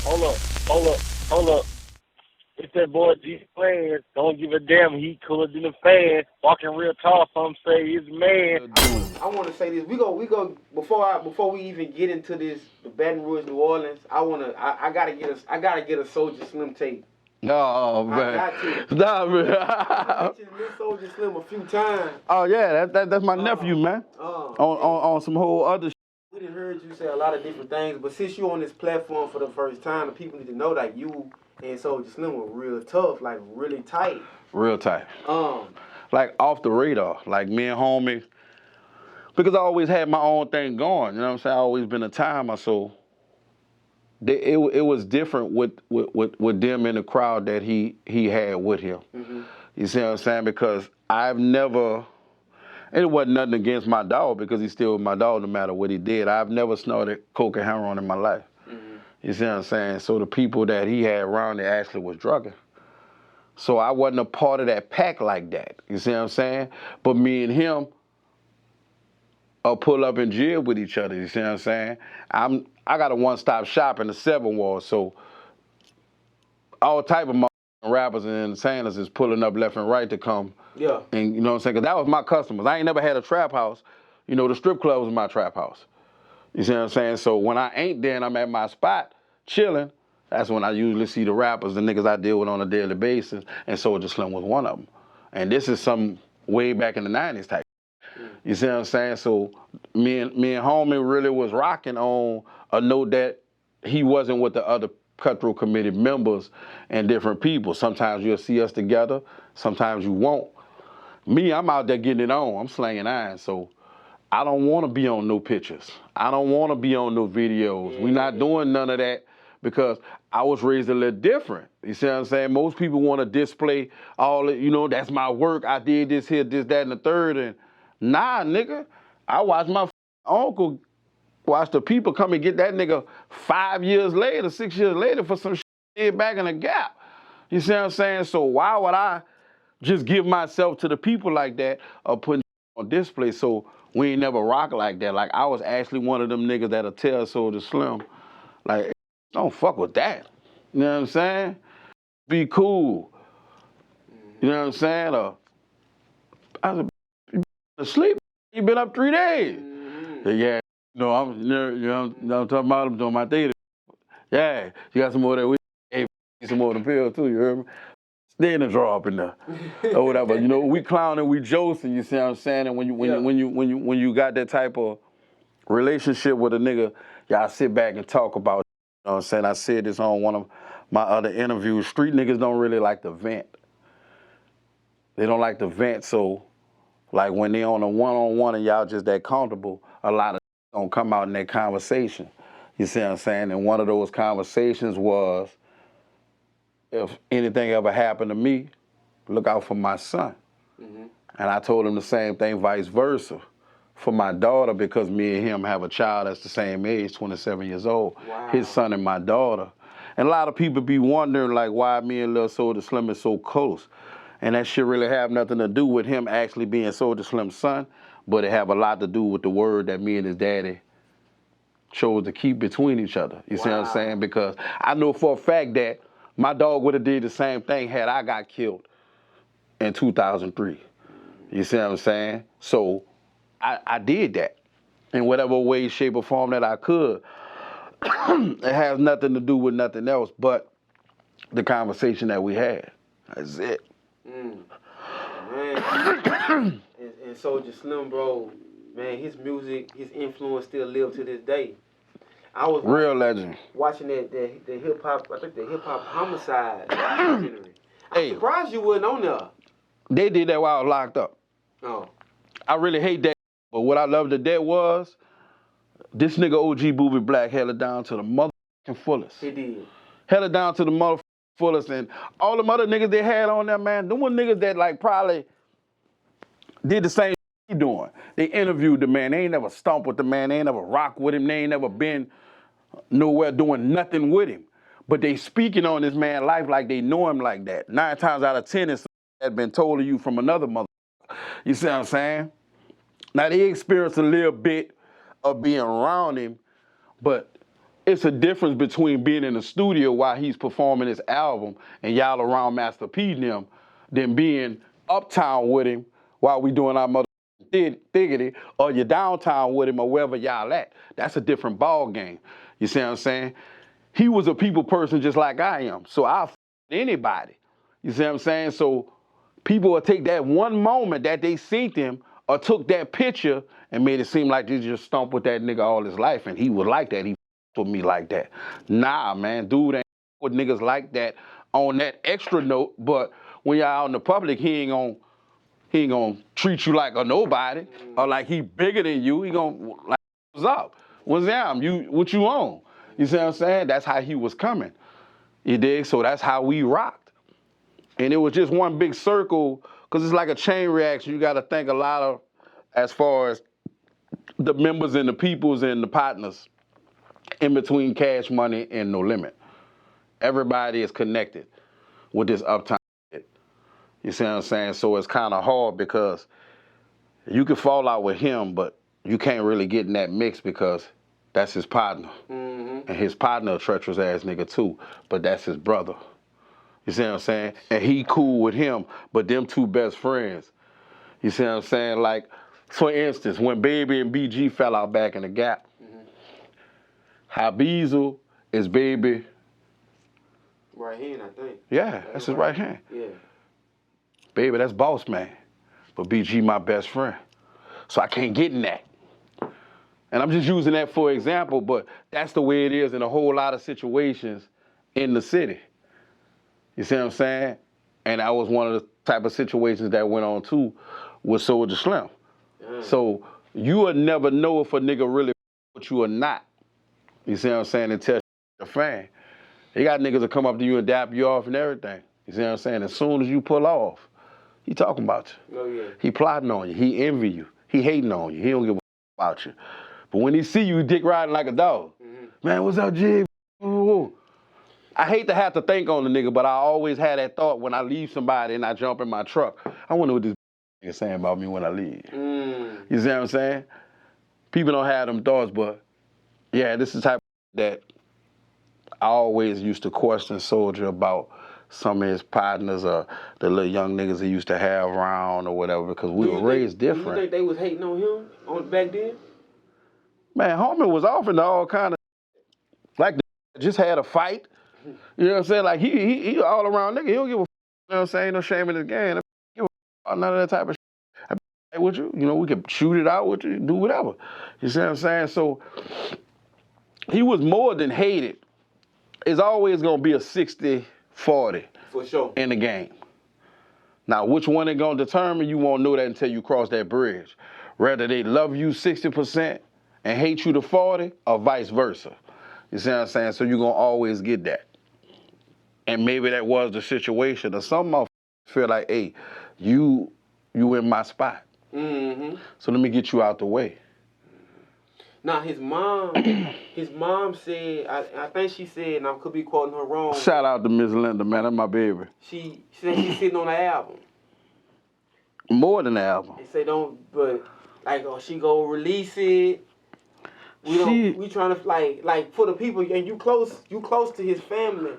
Hold up, hold up, hold up. It's that boy Jigg Star. Don't give a damn. He cooler than a fan. Walking real tall. Some say he's a man. I want to say this. We go before we even get into this the Baton Rouge, New Orleans. I gotta get a Soulja Slim tape. Oh man, I got to. nah, man. I mentioned Lil Soulja Slim a few times. Oh yeah, that's my nephew, man. On some whole other. We done heard you say a lot of different things, but since you on this platform for the first time, the people need to know that you and Soulja Slim were real tough, like really tight. Real tight. Um, Like off the radar, like me and homie, because I always had my own thing going. You know what I'm saying? I always been a timer, so it was different with them in the crowd that he had with him. mm-hmm. You see what I'm saying? Because I've never. And it wasn't nothing against my dog because he's still my dog no matter what he did. I've never snorted coke and heroin in my life. Mm-hmm. You see what I'm saying? So the people that he had around there actually was drugging. So I wasn't a part of that pack like that. You see what I'm saying? But me and him pull up and jib with each other. You see what I'm saying? I got a one-stop shop in the Seven Wall, so all type of rappers and entertainers is pulling up left and right to come. Yeah. And you know what I'm saying? Because that was my customers. I ain't never had a trap house. You know, the strip club was my trap house. You see what I'm saying? So when I ain't there and I'm at my spot chilling, that's when I usually see the rappers, the niggas I deal with on a daily basis, and Soulja Slim was one of them. And this is some way back in the 90s type. You see what I'm saying? So me and homie really was rocking on a note that he wasn't with the other cutthroat committee members and different people. Sometimes you'll see us together, sometimes you won't. Me, I'm out there getting it on. I'm slanging irons, so I don't want to be on no pictures. I don't want to be on no videos. We're not doing none of that because I was raised a little different. You see what I'm saying? Most people want to display all, that's my work. I did this here, this, that, and the third. And nah, nigga, I watched my uncle watch the people come and get that nigga 5 years later, 6 years later for some shit back in the Gap. You see what I'm saying? So why would I just give myself to the people like that or putting on display? So we ain't never rock like that. Like I was actually one of them niggas that'll tell Soulja Slim, like, don't fuck with that. You know what I'm saying? Be cool. You know what I'm saying? I was asleep. You been up 3 days. Yeah. I'm talking about I'm doing my thing. Yeah, you got some more of that. Hey, some more of the pills too, you heard me? Stay in the drawer up in there. Or whatever. We clowning, we joking, you see what I'm saying? And when you got that type of relationship with a nigga, y'all sit back and talk about, you know what I'm saying? I said this on one of my other interviews. Street niggas don't really like to vent. They don't like to vent, so like when they on a one-on-one and y'all just that comfortable, a lot of gonna come out in that conversation. You see what I'm saying? And one of those conversations was, if anything ever happened to me, look out for my son. Mm-hmm. And I told him the same thing, vice versa, for my daughter, because me and him have a child that's the same age, 27 years old. Wow. His son and my daughter. And a lot of people be wondering like why me and Lil Soulja Slim is so close. And that shit really have nothing to do with him actually being Soulja Slim's son, but it have a lot to do with the word that me and his daddy chose to keep between each other. You see what I'm saying? Because I know for a fact that my dog would have did the same thing had I got killed in 2003. You see what I'm saying? So I did that in whatever way, shape, or form that I could. It has nothing to do with nothing else but the conversation that we had. That's it. Man. and Soulja Slim, bro, man, his music, his influence still live to this day. I was real legend. Watching the hip hop, I think the hip hop homicide documentary. I'm Hey, surprised you wasn't on there. They did that while I was locked up. Oh. I really hate that, but what I loved of that was this nigga OG Booby Black held it down to the motherfucking fullest. He did. Held it down to the motherfucking fullest, and all them other niggas they had on there, man, them were niggas that like probably did the same he doing. They interviewed the man. They ain't never stomped with the man. They ain't never rocked with him. They ain't never been nowhere doing nothing with him. But they speaking on this man's life like they know him like that. 9 times out of 10, it's had been told to you from another mother. You see what I'm saying? Now they experienced a little bit of being around him, but it's a difference between being in the studio while he's performing his album and y'all around Master P and them than being uptown with him while we doing our mother thiggity, or you're downtown with him or wherever y'all at. That's a different ball game. You see what I'm saying? He was a people person just like I am. So I'll f anybody. You see what I'm saying? So people will take that one moment that they seen him or took that picture and made it seem like they just stomped with that nigga all his life and he was like that. He with me like that. Nah, man, dude ain't with niggas like that on that extra note, but when y'all out in the public, he ain't gonna treat you like a nobody or like he bigger than you. He gonna like, what's up? What's up? What you on? You see what I'm saying? That's how he was coming. You dig? So that's how we rocked. And it was just one big circle, because it's like a chain reaction. You gotta think a lot of, as far as the members and the peoples and the partners in between Cash Money and No Limit. Everybody is connected with this uptown shit. You see what I'm saying? So it's kind of hard because you can fall out with him, but you can't really get in that mix because that's his partner. And his partner a treacherous ass nigga too, but that's his brother. You see what I'm saying? And he cool with him, but them two best friends. You see what I'm saying? Like, for instance, when Baby and BG fell out back in the Gap, how Beezo is Baby. Right hand, I think. Yeah, that's his right hand. Yeah. Baby, that's boss man. But BG my best friend. So I can't get in that. And I'm just using that for example, but that's the way it is in a whole lot of situations in the city. You see what I'm saying? And that was one of the type of situations that went on too with Soulja Slim. So you would never know if a nigga really with you or not. You see what I'm saying? Until a fan. They got niggas that come up to you and dap you off and everything. You see what I'm saying? As soon as you pull off, he talking about you. Oh, yeah. He plotting on you. He envy you. He hating on you. He don't give a about you. But when he see you dick riding like a dog, man, what's up, Jigg? I hate to have to think on the nigga, but I always had that thought when I leave somebody and I jump in my truck. I wonder what this nigga saying about me when I leave. You see what I'm saying? People don't have them thoughts, but yeah, this is the type of that I always used to question Soulja about some of his partners or the little young niggas he used to have around or whatever, because we were raised different. Do you think they was hating on him back then? Man, homie was offering all kind of, like, just had a fight. You know what I'm saying? Like, he all around nigga. He don't give a, you know what I'm saying? No shame in his game. I give a none of that type of shit. I with you. You know, we could shoot it out with you, do whatever. You see what I'm saying? So, he was more than hated. It's always going to be a 60-40 For sure. in the game. Now, which one they going to determine, you won't know that until you cross that bridge. Whether they love you 60% and hate you to 40 or vice versa. You see what I'm saying? So you're going to always get that. And maybe that was the situation. Or some motherfuckers feel like, hey, you in my spot. So let me get you out the way. Now, his mom said, I think she said, and I could be quoting her wrong. Shout out to Miss Linda, man. That's my baby. She said she's sitting on the album. More than the album. They say don't, but like, oh, she go release it. We trying to like for the people, and you close to his family.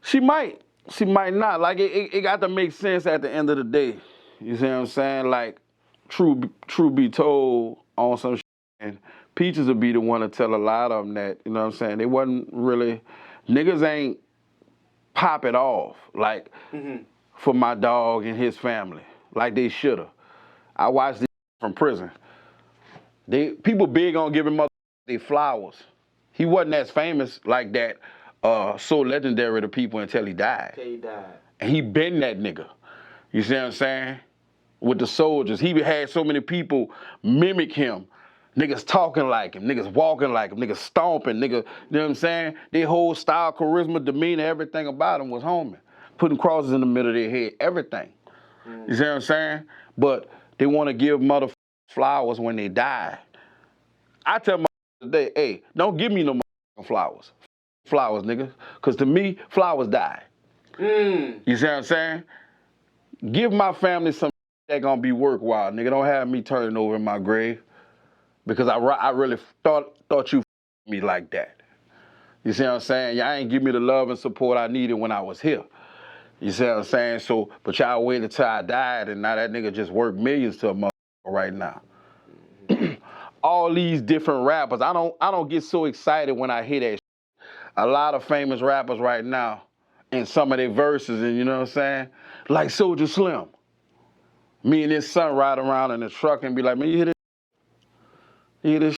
She might not. Like it got to make sense at the end of the day. You see what I'm saying? Like true be told on some shit, and Peaches would be the one to tell a lot of them that, you know what I'm saying, they wasn't really, niggas ain't pop it off like for my dog and his family like they shoulda. I watched this from prison. People big on giving mother they flowers. He wasn't as famous like that, so legendary to people until he died. And he been that nigga. You see what I'm saying? With the soldiers. He had so many people mimic him. Niggas talking like him, niggas walking like him, niggas stomping, nigga, you know what I'm saying? Their whole style, charisma, demeanor, everything about him was homie. Putting crosses in the middle of their head, everything. You see what I'm saying? But they want to give mother flowers when they die. I tell my today, hey, don't give me no flowers. Flowers, nigga. Because to me, flowers die. You see what I'm saying? Give my family something that gonna be worthwhile, nigga. Don't have me turning over in my grave. Because I really thought you me like that. You see what I'm saying? Y'all ain't give me the love and support I needed when I was here. You see what I'm saying? So, but y'all waited till I died, and now that nigga just worked millions to a motherfucker right now. All these different rappers, I don't get so excited when I hear that shit. A lot of famous rappers right now, in some of their verses, and you know what I'm saying? Like Soulja Slim. Me and his son ride around in the truck and be like, man, you hear this? You hear this?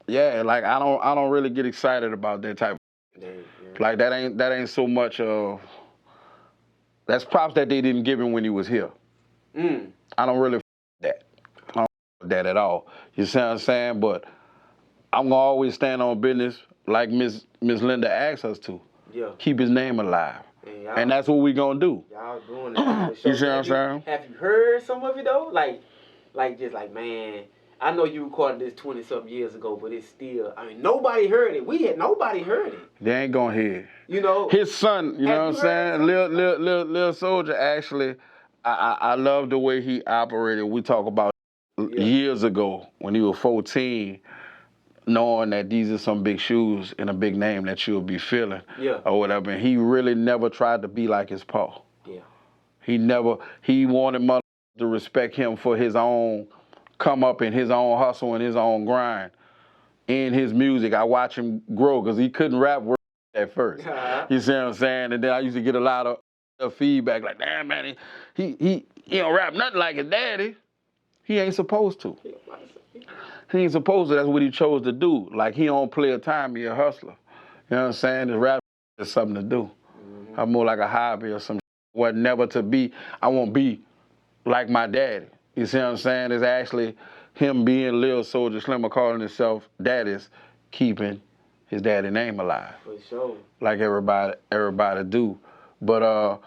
Yeah, like I don't really get excited about that type of like that ain't so much of that's props that they didn't give him when he was here. I don't really that. I don't that at all. You see what I'm saying? But I'm gonna always stand on business like Miss Linda asked us to. Yeah. Keep his name alive. And that's what we gonna do. Y'all doing that. You see what I'm saying? Have you heard some of it though? Like just like, man, I know you recorded this 20-something years ago, but it's still, I mean, nobody heard it. Nobody heard it. They ain't gonna hear it. You know? His son, you know what I'm saying? Lil Soulja actually, I love the way he operated. We talk about years ago when he was 14, knowing that these are some big shoes and a big name that you'll be feeling or whatever. And he really never tried to be like his pa. Yeah. He wanted mother to respect him for his own come up in his own hustle and his own grind in his music. I watch him grow because he couldn't rap at first. You see what I'm saying? And then I used to get a lot of feedback like, damn man, he don't rap nothing like his daddy. He ain't supposed to. He ain't supposed to. That's what he chose to do. Like he don't play a time, he a hustler. You know what I'm saying? This rap is something to do. I'm more like a hobby or some what never to be. I won't be like my daddy. You see what I'm saying? It's actually him being Lil Soulja Slim or calling himself daddy's keeping his daddy name alive. For sure. Like everybody do. But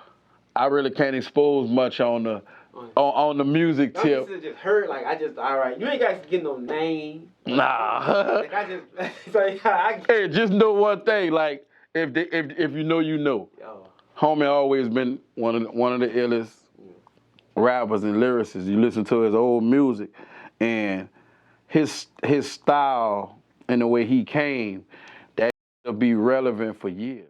I really can't expose much on the music tip. I just heard like all right. You ain't got to get no name. Nah. Like I just Hey, just know one thing. Like if you know, you know. Yo. Homie always been one of the illest rappers and lyricists. You listen to his old music and his style and the way he came, that will be relevant for years.